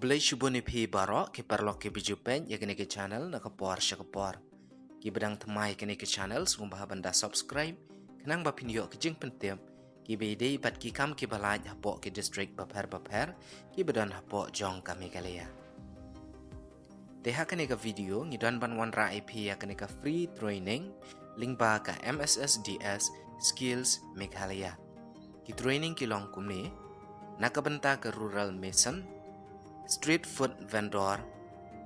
Belai shubuni phi barok ki perlok ki bijupen ya kini ke channel na kapor syakapor. Ki bedang temai kini ke channel sumba benda subscribe kenang ba pinyo ki jing pentim ki bede bat ki kam ki balaj hapo ki district baper ki bedan hapo jong kami kalaya. Deha kini ke video ngidan ban wan ra IP ya kini ke free training link ba ka MSSDS skills Meghalaya. Ki training ki long kumni nakabenta ke rural mission street food vendor,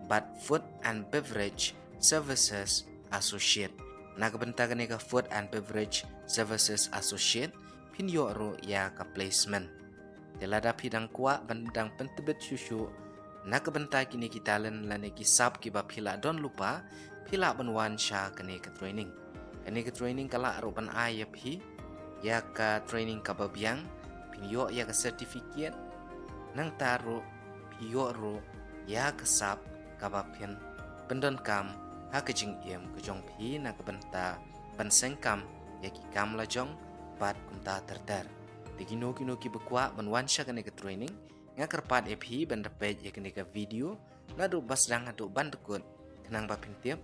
but food and beverage services associate. Nakabenta ka food and beverage services associate pinyo ro ya ka placement. Telada pidang kwa bandang pentebet syusyu nakabenta kini kitalen lane kisap kiba pila don lupa pila banwan sya kene ka training. Kene ka training kala ro ban ayap hi ya ka training ka babiang pinyo ya ka certificate nang taro ro ya kesap kabapian pendon kam ha kejing iem kejong pi na kebenta penseng kam ya ki kam la jong pat kumta terter digino kino ki bekwa benwan sya kene ke training nga kerpat epi benda page ya kene ke video ngadu basdang adu bandekut kenang bapin tiap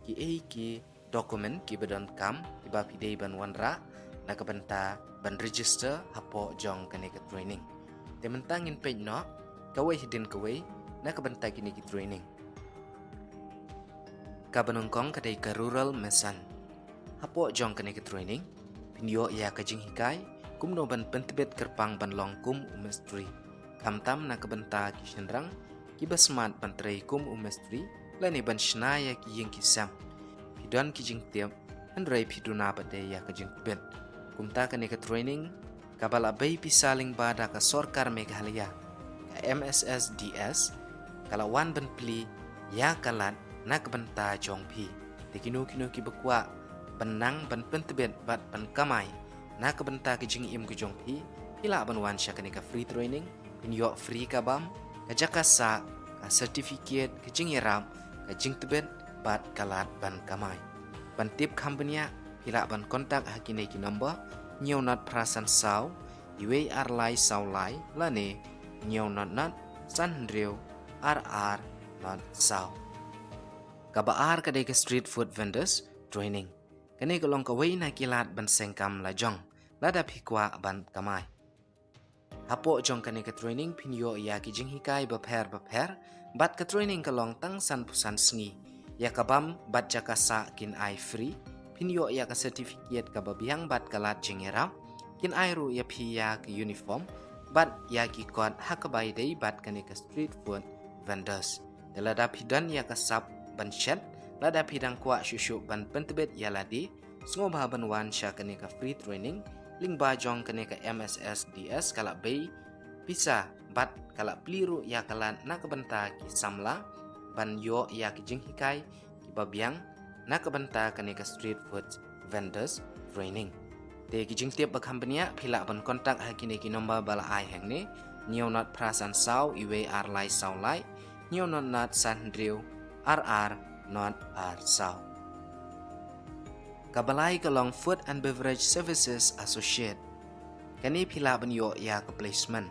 ki ki dokumen ki bedon kam ki ba pidei banwan ra na kebenta ban register hapo jong kene ke training tementangin page no kawai hidden kawai na kabanta kini ki training. Kabanongkong kadai ka rural mesan. Hapo jong kini ki training. Pinyo ya kajing hikai kumno ban pentebet kerpang ban longkum umestri. Kamtam na kabanta ki shenrang ki basmat ban tray kum umestri lani ban shnaya ki ying kisam. Pidon ki jing tiap handrai piduna bade ya kajing bet. Kumta kini ki training kabala bay pisaling bada ka sorkar Meghalaya. MSSDS kalawan ben pli ya kalat nak benta jong pi tekino kino ki bekwa benang ben pentebet bat ben kamai nak benta ki jing im ki jong pi pila ban wan sya ka free training pin yo free ka bam ka jakasa ka certificate ki jing yaram ka jing tebet bat kalat ban kamai ban tip company pila ban kontak hakine ki number nyeunat prasan saw iwe arlai saulai lane nhiều not san rêu RR not sao kabaar kadai ke street food vendors training kene kolong kawai na kilat ban sengkam la jong lada phikwa ban kamai hapo jong kene ke training pinyo ya ki jing hikai baper bat ke training kolong tang san pusan sngi ya kabam bat jakasa kin ai free pinyo ya ka certificate ka babiang bat kalat jing era kin ai ru ya phi ya ke uniform bat ya ki kod hakabai dei bat kane ka street food vendors delada pidan ya ka sap ban shed lada pidang kwa shushu ban pentebet ya ladi sngoba ban wan sya kane ka free training ling ba jong kane ka MSSDS kala bay bisa bat kala pliru ya kala nakabenta ki samla ban yo ya ki jing hikai ki babiang nakabenta kane ka street food vendors training te ki jing tiap ba company phila ban kontak hakine ki nomba bala ai hang ne nyeunat prasan saw iwe arlai saulai nyeunat nat san driu RR not ar saw kabalai kalong food and beverage services associate kani phila ban yo ya ka placement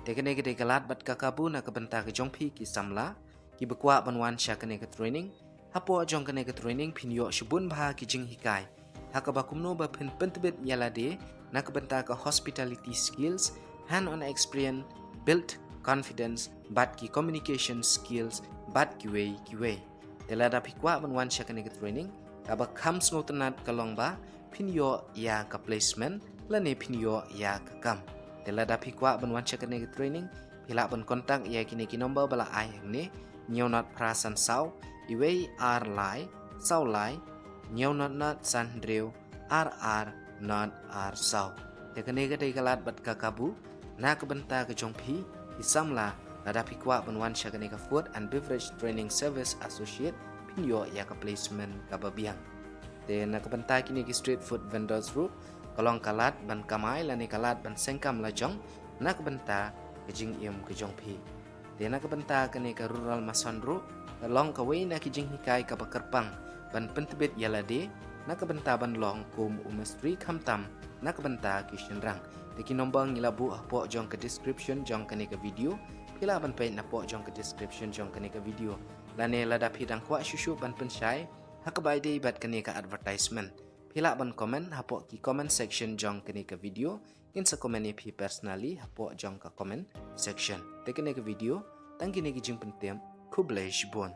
te kane ke galat bat ka kabu na ka benta ke jongphi ki samla ki bekwa ban wan sya kane ka training hapo jong kane ka training phin yo shubun bha ki jing hikai hakabakumno ba pentebet yalade nakabenta ka hospitality skills hand-on experience build confidence bat ki communication skills bat ki way telada pikwa ban sya ka training kaba comes ngotenat kalong ba pinyo ya ka placement lane pinyo ya ka kam telada pikwa ban sya ka training pila ban kontak ya kini ki nomba bala ai ne nyeunat prasan saw iwe ar lai saw lai nyeunat san drew RR not R saw tekane ka kalat bat kakabu na kabenta ka jongphi isamla lada pikwa banwan sya ka food and beverage training service associate pinyo ya ka placement ka babiang te na kabenta kini ki street food vendors group kolong kalat ban kamai lani kalat ban sengkam la jong na kabenta ka jing im ka jongphi te na kabenta kani ka rural masandro kolong kawai na ki jing hikai ka bakerpang ban pentebet yalade nakabenta ban long kum umestri kamtam nakabenta ki shenrang teki nombang ilabu hapo jong ke description jong kane ke video pila ban pay na po jong ke description jong kani ka video lane lada phidang kwa shushu ban pensyai hakabai dei bat kani ka advertisement pila ban comment hapo ki comment section jong kani ka video in sa comment ni phi personally hapo jong ka comment section te kani ka video tang kini ki jing pentem kublaish bon